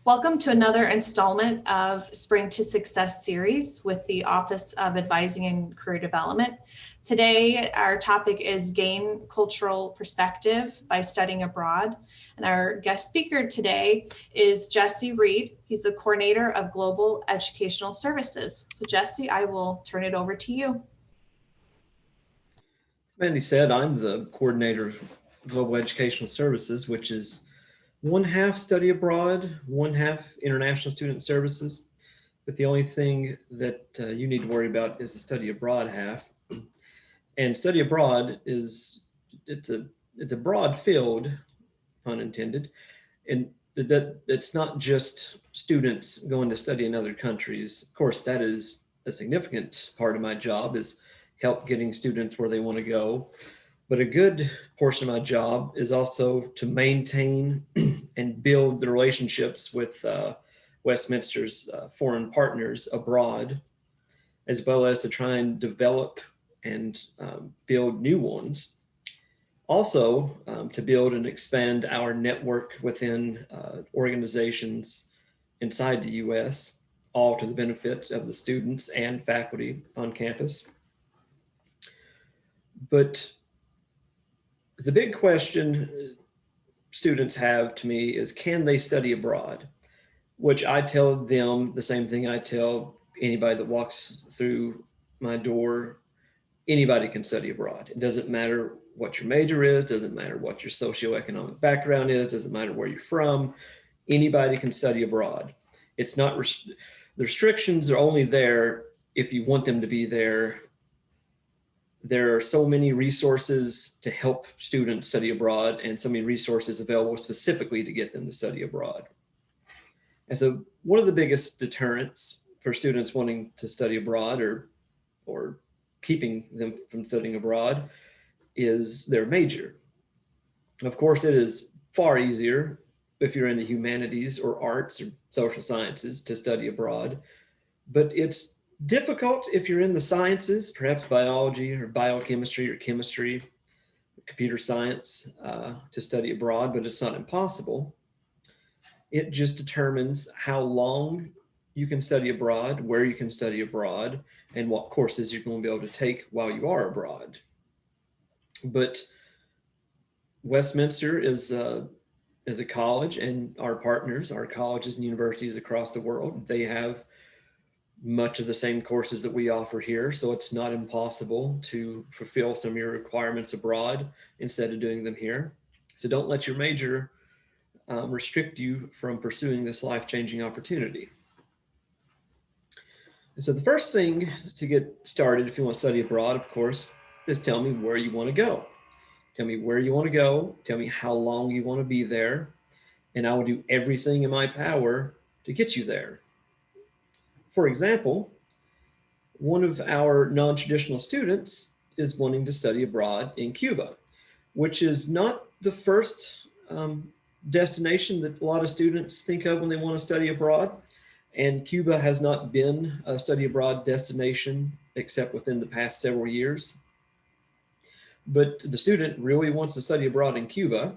Welcome to another installment of Spring to Success series with the Office of Advising and Career Development. Today, our topic is Gain Cultural Perspective by Studying Abroad. And our guest speaker today is Jesse Reed. He's the coordinator of Global Educational Services. So Jesse, I will turn it over to you. Mandy said, I'm the coordinator of Global Educational Services, which is one half study abroad, one half international student services. But the only thing that you need to worry about is the study abroad half. And study abroad it's a broad field, pun intended, and that it's not just students going to study in other countries. Of course, that is a significant part of my job, is help getting students where they want to go. But a good portion of my job is also to maintain and build the relationships with Westminster's foreign partners abroad, as well as to try and develop and build new ones. Also, to build and expand our network within organizations inside the U.S., all to the benefit of the students and faculty on campus. But the big question students have to me is, can they study abroad? Which I tell them the same thing I tell anybody that walks through my door. Anybody can study abroad. It doesn't matter what your major is, doesn't matter what your socioeconomic background is, doesn't matter where you're from. Anybody can study abroad. It's not, the restrictions are only there if you want them to be there. There are so many resources to help students study abroad and so many resources available specifically to get them to study abroad. And so one of the biggest deterrents for students wanting to study abroad or keeping them from studying abroad is their major. Of course, it is far easier if you're in the humanities or arts or social sciences to study abroad, but it's difficult if you're in the sciences, perhaps biology or biochemistry or chemistry, computer science, to study abroad, but it's not impossible. It just determines how long you can study abroad, where you can study abroad, and what courses you're going to be able to take while you are abroad. But Westminster is a college, and our partners, our colleges and universities across the world, they have much of the same courses that we offer here. So it's not impossible to fulfill some of your requirements abroad instead of doing them here. So don't let your major restrict you from pursuing this life-changing opportunity. And so the first thing to get started, if you want to study abroad, of course, is tell me where you want to go. Tell me where you want to go. Tell me how long you want to be there. And I will do everything in my power to get you there. For example, one of our non-traditional students is wanting to study abroad in Cuba, which is not the first destination that a lot of students think of when they want to study abroad. And Cuba has not been a study abroad destination except within the past several years. But the student really wants to study abroad in Cuba.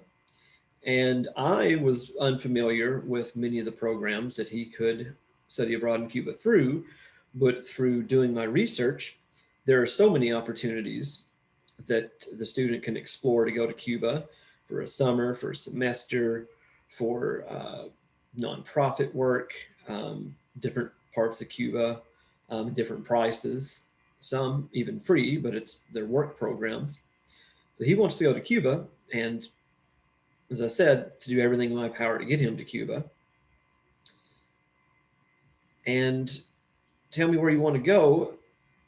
And I was unfamiliar with many of the programs that he could study abroad in Cuba through, but through doing my research, there are so many opportunities that the student can explore to go to Cuba for a summer, for a semester, for nonprofit work, different parts of Cuba, different prices, some even free, but it's their work programs. So he wants to go to Cuba, and as I said, to do everything in my power to get him to Cuba. And tell me where you want to go,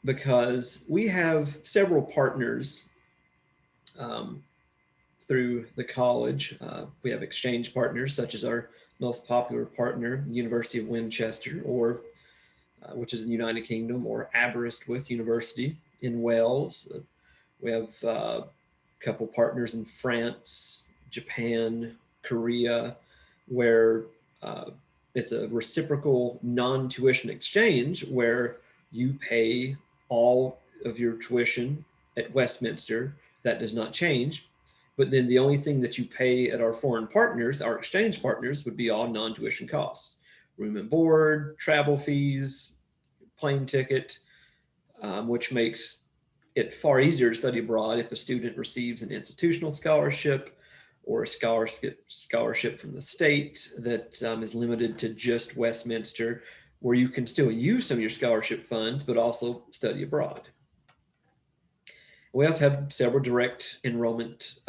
because we have several partners through the college. We have exchange partners, such as our most popular partner, University of Winchester, or which is in the United Kingdom, or Aberystwyth University in Wales. We have a couple partners in France, Japan, Korea, where it's a reciprocal non-tuition exchange where you pay all of your tuition at Westminster. That does not change. But then the only thing that you pay at our foreign partners, our exchange partners, would be all non-tuition costs: room and board, travel fees, plane ticket, which makes it far easier to study abroad if a student receives an institutional scholarship or a scholarship from the state that is limited to just Westminster, where you can still use some of your scholarship funds, but also study abroad. We also have several direct enrollment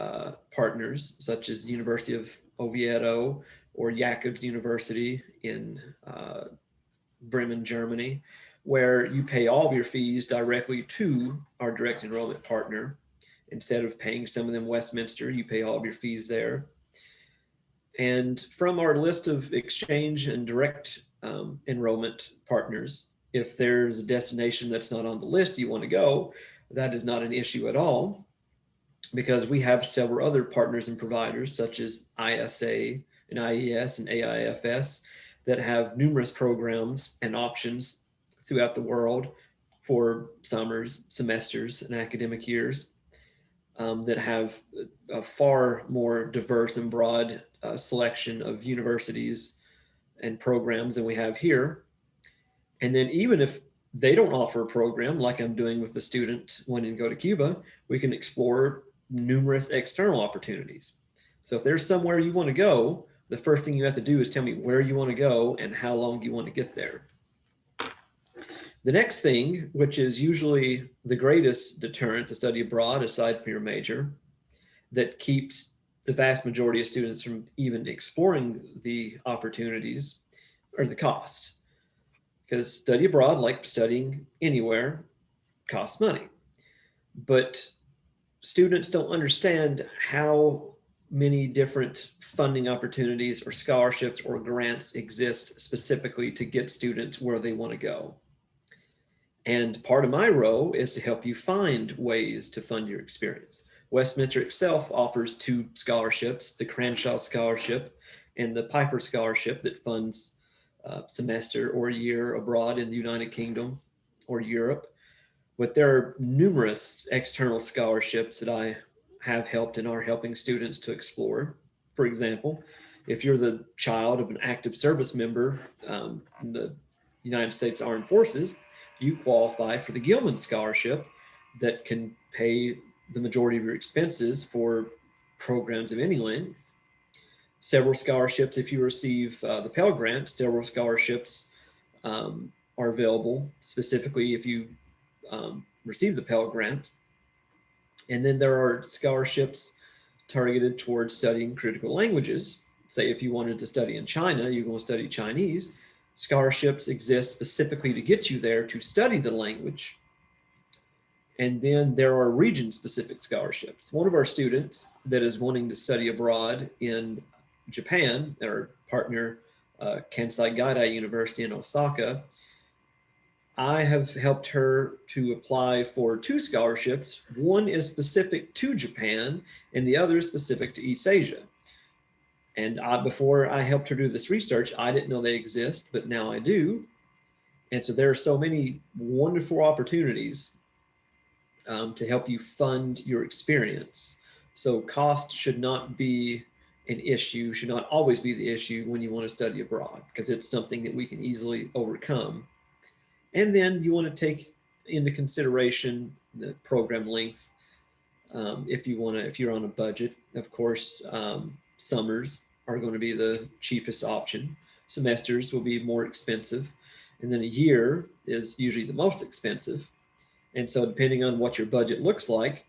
partners, such as the University of Oviedo or Jacobs University in Bremen, Germany, where you pay all of your fees directly to our direct enrollment partner. Instead of paying some of them Westminster, you pay all of your fees there. And from our list of exchange and direct enrollment partners, if there's a destination that's not on the list you want to go, that is not an issue at all, because we have several other partners and providers such as ISA and IES and AIFS that have numerous programs and options throughout the world for summers, semesters, and academic years that have a far more diverse and broad selection of universities and programs than we have here. And then even if they don't offer a program like I'm doing with the student wanting to go to Cuba, we can explore numerous external opportunities. So if there's somewhere you want to go, the first thing you have to do is tell me where you want to go and how long you want to get there. The next thing, which is usually the greatest deterrent to study abroad, aside from your major, that keeps the vast majority of students from even exploring the opportunities, are the cost. Because study abroad, like studying anywhere, costs money. But students don't understand how many different funding opportunities or scholarships or grants exist specifically to get students where they want to go. And part of my role is to help you find ways to fund your experience. Westminster itself offers two scholarships, the Cranshaw Scholarship and the Piper Scholarship, that funds a semester or a year abroad in the United Kingdom or Europe. But there are numerous external scholarships that I have helped and are helping students to explore. For example, if you're the child of an active service member in the United States Armed Forces, you qualify for the Gilman Scholarship that can pay the majority of your expenses for programs of any length. Several scholarships, if you receive the Pell Grant, several scholarships are available, specifically if you receive the Pell Grant. And then there are scholarships targeted towards studying critical languages. Say if you wanted to study in China, you're going to study Chinese. Scholarships exist specifically to get you there to study the language. And then there are region-specific scholarships. One of our students that is wanting to study abroad in Japan, our partner, Kansai Gaidai University in Osaka, I have helped her to apply for two scholarships. One is specific to Japan, and the other is specific to East Asia. And before I helped her do this research, I didn't know they exist, but now I do. And so there are so many wonderful opportunities to help you fund your experience. So cost should not be an issue, should not always be the issue when you want to study abroad, because it's something that we can easily overcome. And then you want to take into consideration the program length. If you're on a budget, of course, summers are going to be the cheapest option. Semesters will be more expensive. And then a year is usually the most expensive. And so depending on what your budget looks like,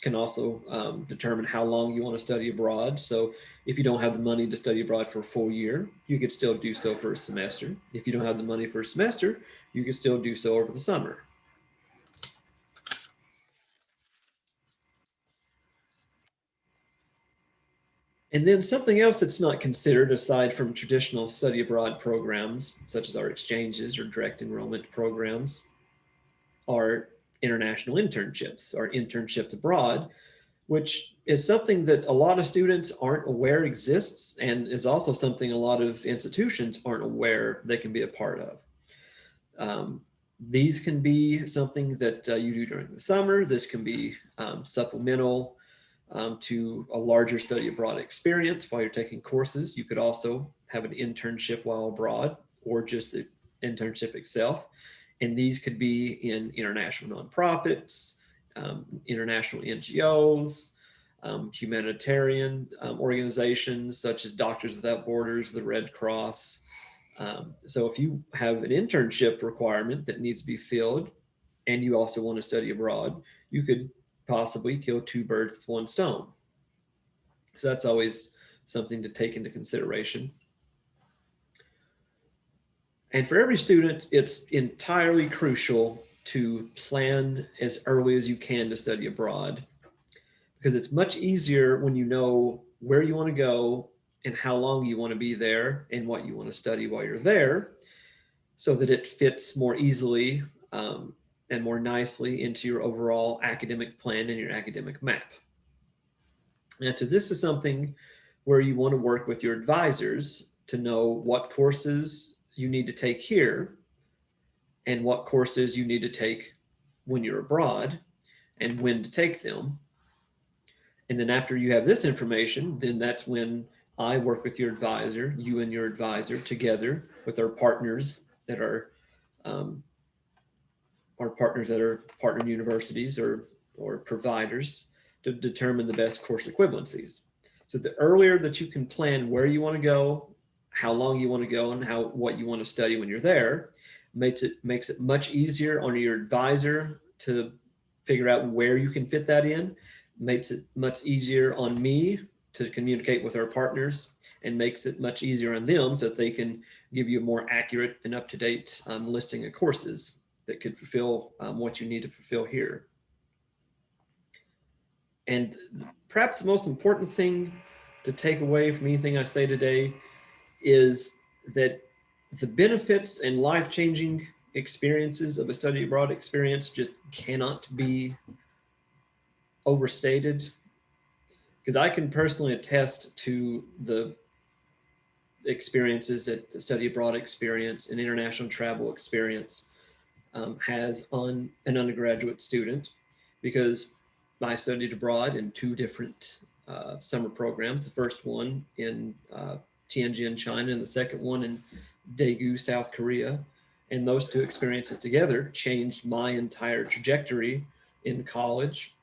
can also determine how long you want to study abroad. So if you don't have the money to study abroad for a full year, you could still do so for a semester. If you don't have the money for a semester, you can still do so over the summer. And then something else that's not considered aside from traditional study abroad programs, such as our exchanges or direct enrollment programs, are international internships or internships abroad, which is something that a lot of students aren't aware exists, and is also something a lot of institutions aren't aware they can be a part of. These can be something that you do during the summer. This can be supplemental to a larger study abroad experience while you're taking courses. You could also have an internship while abroad or just the internship itself. And these could be in international nonprofits, international NGOs, humanitarian organizations such as Doctors Without Borders, the Red Cross. So if you have an internship requirement that needs to be filled and you also want to study abroad, you could possibly kill two birds with one stone. So that's always something to take into consideration. And for every student, it's entirely crucial to plan as early as you can to study abroad, because it's much easier when you know where you want to go and how long you want to be there and what you want to study while you're there, so that it fits more easily and more nicely into your overall academic plan and your academic map. And so this is something where you want to work with your advisors to know what courses you need to take here and what courses you need to take when you're abroad and when to take them. And then after you have this information, then that's when I work with your advisor, you and your advisor together with our partners that are partner universities or providers to determine the best course equivalencies. So the earlier that you can plan where you want to go, how long you want to go, and what you want to study when you're there, makes it much easier on your advisor to figure out where you can fit that in, makes it much easier on me to communicate with our partners, and makes it much easier on them so that they can give you a more accurate and up-to-date listing of courses that could fulfill what you need to fulfill here. And perhaps the most important thing to take away from anything I say today is that the benefits and life-changing experiences of a study abroad experience just cannot be overstated. Because I can personally attest to the experiences that the study abroad experience and international travel experience has on an undergraduate student, because I studied abroad in two different summer programs. The first one in Tianjin, China, and the second one in Daegu, South Korea. And those two experiences together changed my entire trajectory in college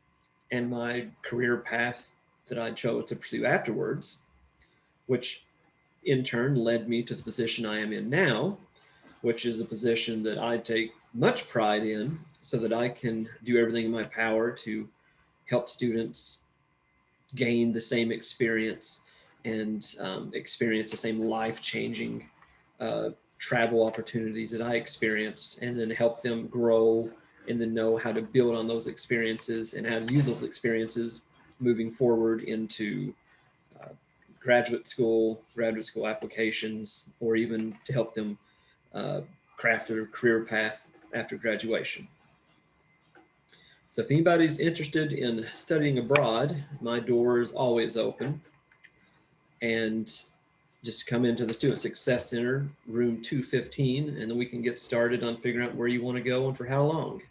and my career path that I chose to pursue afterwards, which in turn led me to the position I am in now, which is a position that I take much pride in, so that I can do everything in my power to help students gain the same experience and experience the same life-changing travel opportunities that I experienced, and then help them grow and then know how to build on those experiences and how to use those experiences moving forward into graduate school applications, or even to help them craft their career path after graduation. So if anybody's interested in studying abroad, my door is always open. And just come into the Student Success Center, room 215, and then we can get started on figuring out where you want to go and for how long.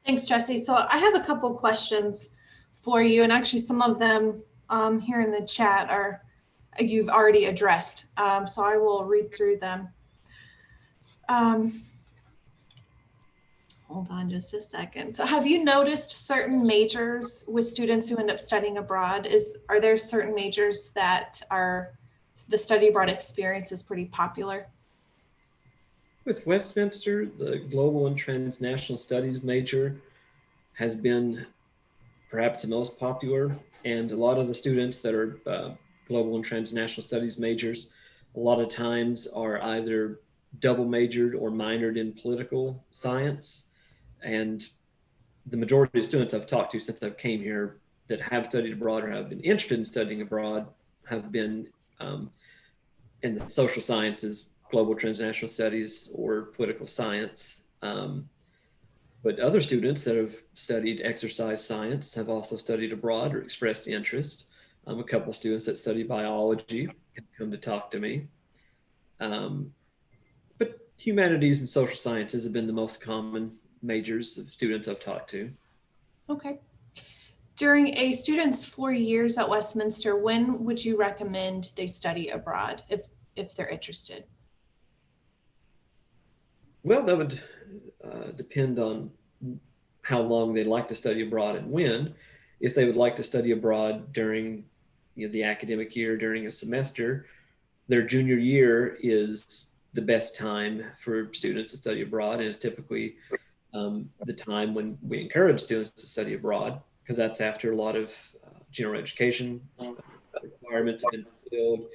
Thanks, Jesse. So I have a couple questions for you, and actually some of them here in the chat are you've already addressed. So I will read through them. Hold on just a second. So have you noticed certain majors with students who end up studying abroad? Are there certain majors that the study abroad experience is pretty popular? With Westminster, the Global and Transnational Studies major has been perhaps the most popular, and a lot of the students that are Global and Transnational Studies majors a lot of times are either double majored or minored in political science. And the majority of students I've talked to since I've came here that have studied abroad or have been interested in studying abroad have been in the social sciences, global transnational studies, or political science. But other students that have studied exercise science have also studied abroad or expressed interest. A couple of students that study biology have come to talk to me. But humanities and social sciences have been the most common majors of students I've talked to. Okay. During a student's 4 years at Westminster, when would you recommend they study abroad if they're interested? Well, that would depend on how long they'd like to study abroad and when. If they would like to study abroad during the academic year, during a semester, their junior year is the best time for students to study abroad, and it's typically the time when we encourage students to study abroad, because that's after a lot of general education requirements have been fulfilled.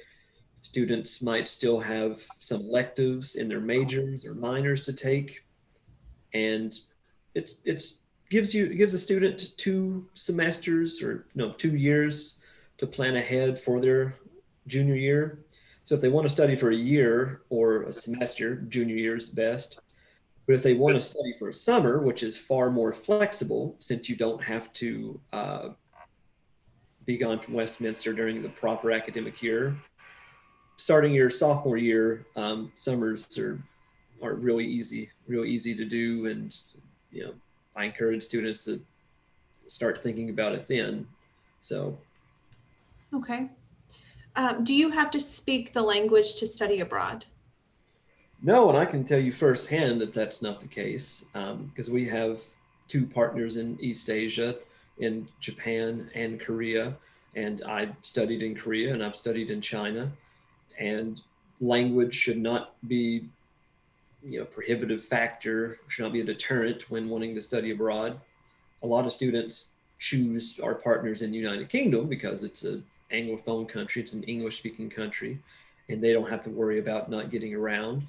Students might still have some electives in their majors or minors to take, and it's gives a student 2 semesters, or no, 2 years to plan ahead for their junior year. So if they want to study for a year or a semester, junior year is best. But if they want to study for a summer, which is far more flexible, since you don't have to be gone from Westminster during the proper academic year, starting your sophomore year, summers are real easy to do, and I encourage students to start thinking about it then. So, Okay. Do you have to speak the language to study abroad? no, and I can tell you firsthand that that's not the case, because we have 2 partners in East Asia, in Japan and Korea, and I've studied in Korea and I've studied in China, and language should not be prohibitive factor, should not be a deterrent when wanting to study abroad. A lot of students choose our partners in the United Kingdom because it's an Anglophone country, it's an English speaking country, and they don't have to worry about not getting around.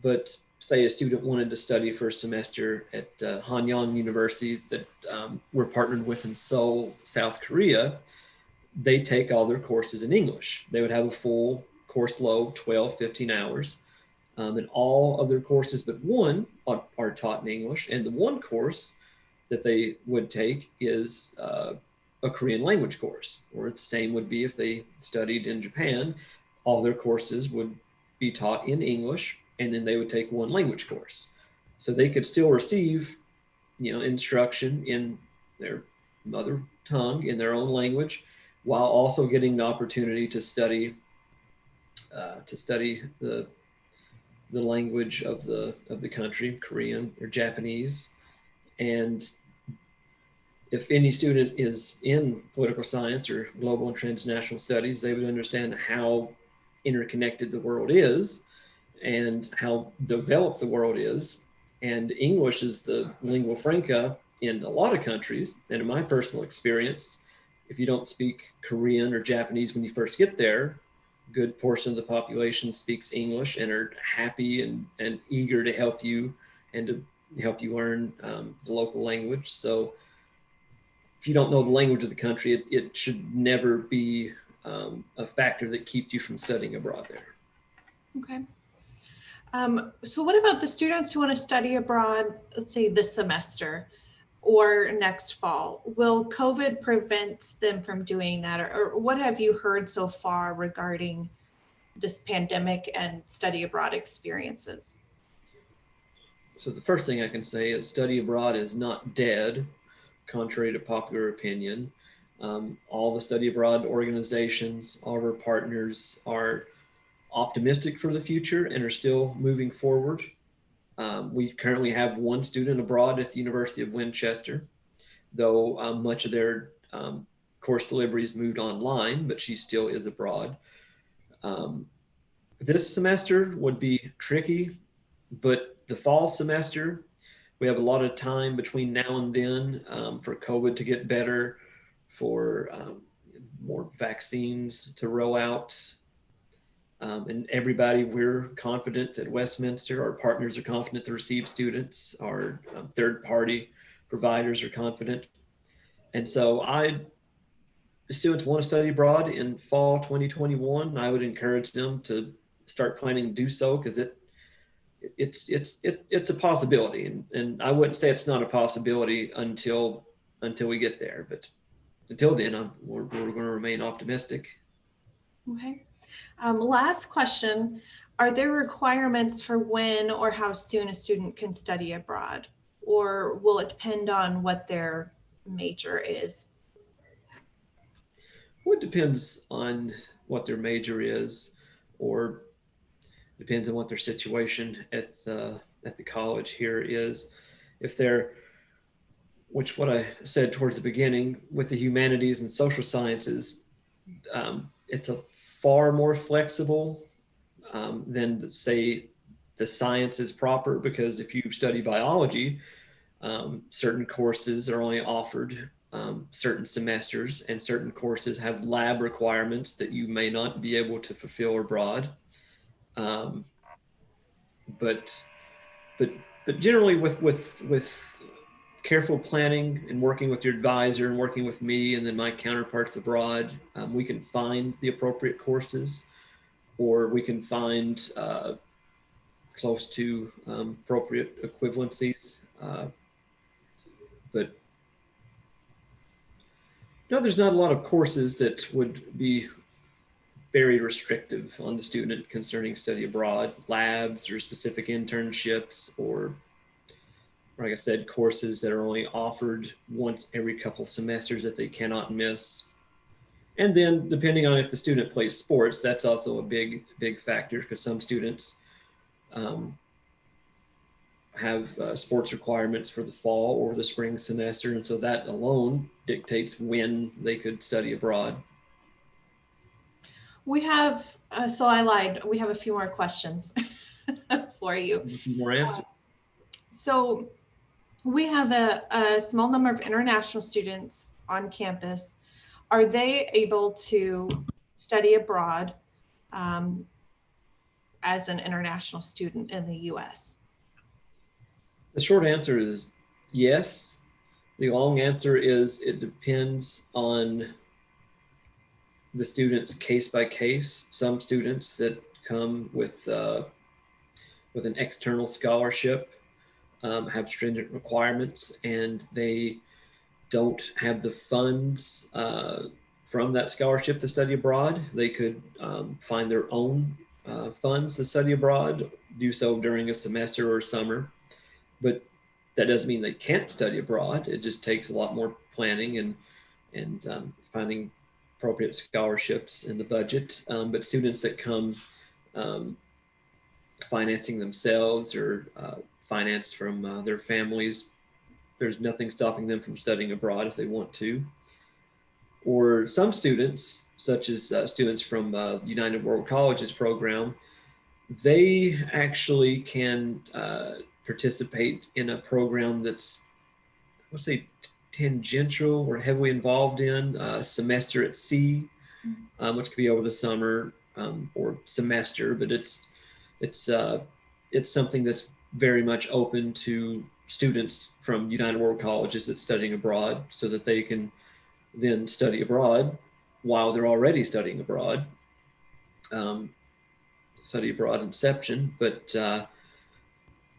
But say a student wanted to study for a semester at Hanyang University that we're partnered with in Seoul, South Korea, they take all their courses in English. They would have a full course load, 12, 15 hours. And all of their courses but one are taught in English. And the one course that they would take is a Korean language course, or the same would be if they studied in Japan. All their courses would be taught in English, and then they would take one language course. So they could still receive, instruction in their mother tongue, in their own language, while also getting the opportunity to study the language of the country, Korean or Japanese. And if any student is in political science or global and transnational studies, they would understand how interconnected the world is and how developed the world is. And English is the lingua franca in a lot of countries. And in my personal experience, if you don't speak Korean or Japanese when you first get there, a good portion of the population speaks English and are happy and eager to help you and to help you learn the local language. So if you don't know the language of the country, it should never be a factor that keeps you from studying abroad there. Okay. So what about the students who want to study abroad, let's say this semester or next fall? Will COVID prevent them from doing that? Or what have you heard so far regarding this pandemic and study abroad experiences? So the first thing I can say is study abroad is not dead, contrary to popular opinion. All the study abroad organizations, all of our partners are optimistic for the future and are still moving forward. We currently have one student abroad at the University of Winchester, though much of their course deliveries moved online, but she still is abroad. This semester would be tricky, but the fall semester, we have a lot of time between now and then for COVID to get better, for more vaccines to roll out. And everybody, we're confident at Westminster. Our partners are confident to receive students. Our third-party providers are confident. And so students want to study abroad in fall 2021. I would encourage them to start planning to do so, because it's a possibility, and I wouldn't say it's not a possibility until we get there. But until then, we're going to remain optimistic. Okay. Last question. Are there requirements for when or how soon a student can study abroad? Or will it depend on what their major is? Well, it depends on what their major is, or depends on what their situation at the college here is. If they're, which what I said towards the beginning, with the humanities and social sciences, it's a far more flexible than say the sciences proper. Because if you study biology, certain courses are only offered certain semesters, and certain courses have lab requirements that you may not be able to fulfill abroad. Um, but but but generally, with careful planning and working with your advisor and working with me and then my counterparts abroad, we can find the appropriate courses, or we can find close to appropriate equivalencies. But no, there's not a lot of courses that would be very restrictive on the student concerning study abroad, labs or specific internships, or like I said, courses that are only offered once every couple of semesters that they cannot miss. And then depending on if the student plays sports, that's also a big factor, because some students um, have sports requirements for the fall or the spring semester. And so that alone dictates when they could study abroad. We have, so I lied. We have a few more questions for you. A few more answers. So we have a small number of international students on campus. Are they able to study abroad as an international student in the US? The short answer is yes. The long answer is it depends on the student's case by case. Some students that come with an external scholarship have stringent requirements, and they don't have the funds from that scholarship to study abroad. They could find their own funds to study abroad, do so during a semester or summer. But that doesn't mean they can't study abroad. It just takes a lot more planning and finding appropriate scholarships in the budget. But students that come financing themselves or finance from their families, there's nothing stopping them from studying abroad if they want to. Or some students, such as students from United World Colleges program, they actually can participate in a program that's, let's say, tangential or heavily involved in semester at sea, which could be over the summer or semester, but it's something that's very much open to students from United World Colleges that's studying abroad, so that they can then study abroad while they're already studying abroad. Study abroad inception, but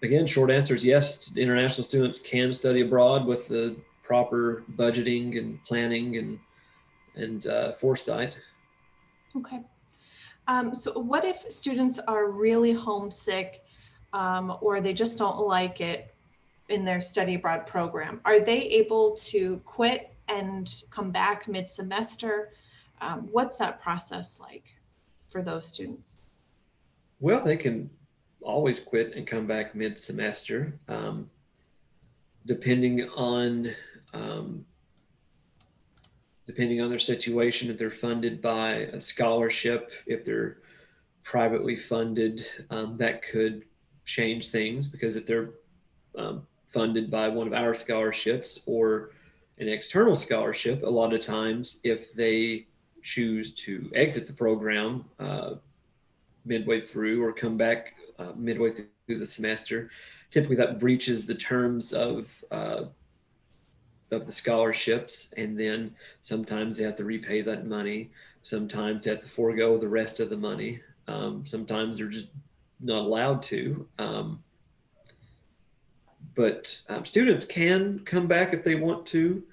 again, short answer is yes. International students can study abroad with the proper budgeting and planning and foresight. Okay. So what if students are really homesick or they just don't like it in their study abroad program? Are they able to quit and come back mid-semester? What's that process like for those students? Well, they can always quit and come back mid-semester, depending on um, depending on their situation. If they're funded by a scholarship, if they're privately funded, that could change things, because if they're funded by one of our scholarships or an external scholarship, a lot of times if they choose to exit the program midway through or come back midway through the semester, typically that breaches the terms of the scholarships, and then sometimes they have to repay that money. Sometimes they have to forego the rest of the money. Sometimes they're just not allowed to. But students can come back if they want to,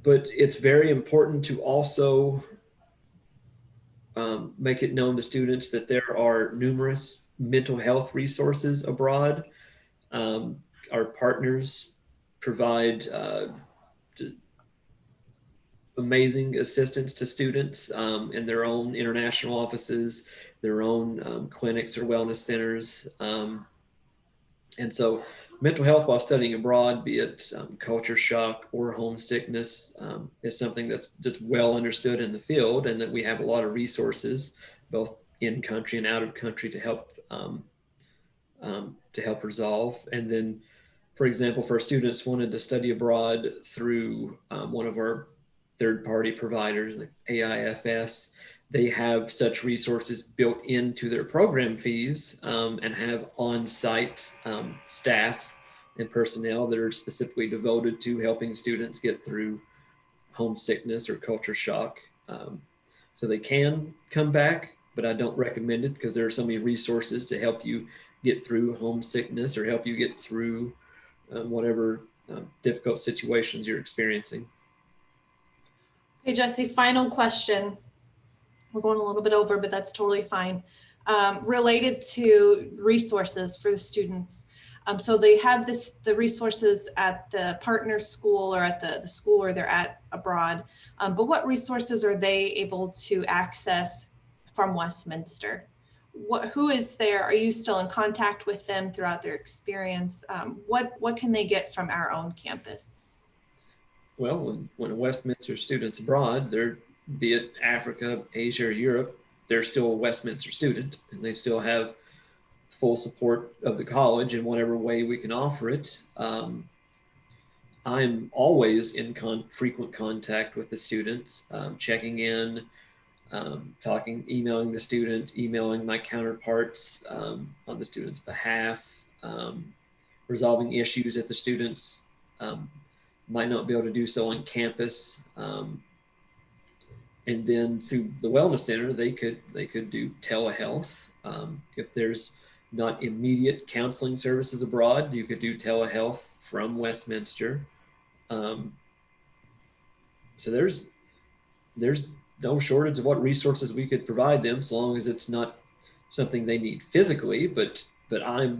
but it's very important to also make it known to students that there are numerous mental health resources abroad. Our partners provide amazing assistance to students in their own international offices, their own clinics or wellness centers. And so mental health while studying abroad, be it culture shock or homesickness, is something that's just well understood in the field, and that we have a lot of resources, both in country and out of country, to help resolve. And then, for example, for students wanted to study abroad through one of our third-party providers, like AIFS, they have such resources built into their program fees, and have on-site staff and personnel that are specifically devoted to helping students get through homesickness or culture shock. So they can come back, but I don't recommend it because there are so many resources to help you get through homesickness or help you get through whatever difficult situations you're experiencing. Okay, Jesse, final question. We're going a little bit over, but that's totally fine. Related to resources for the students. So they have the resources at the partner school or at the school where they're at abroad. But what resources are they able to access from Westminster? Who is there? Are you still in contact with them throughout their experience? What can they get from our own campus? Well, when a Westminster student's abroad, they're, be it Africa, Asia, or Europe, they're still a Westminster student, and they still have full support of the college in whatever way we can offer it. I'm always in frequent contact with the students, checking in, talking, emailing the student, emailing my counterparts on the student's behalf, resolving issues that the students might not be able to do so on campus. And then through the wellness center, they could do telehealth. If there's not immediate counseling services abroad, you could do telehealth from Westminster. So there's no shortage of what resources we could provide them, so long as it's not something they need physically. But I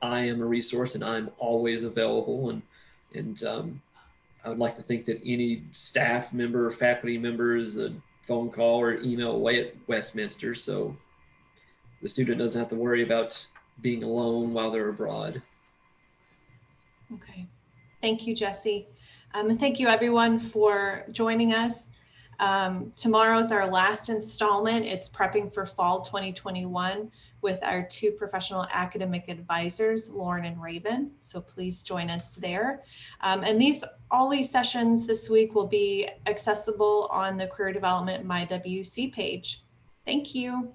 am a resource, and I'm always available. And I would like to think that any staff member or faculty member is a phone call or email away at Westminster, so the student doesn't have to worry about being alone while they're abroad. Okay, thank you, Jesse. And thank you everyone for joining us. Tomorrow's our last installment. It's prepping for fall 2021 with our two professional academic advisors, Lauren and Raven. So please join us there. And all these sessions this week will be accessible on the Career Development My WC page. Thank you.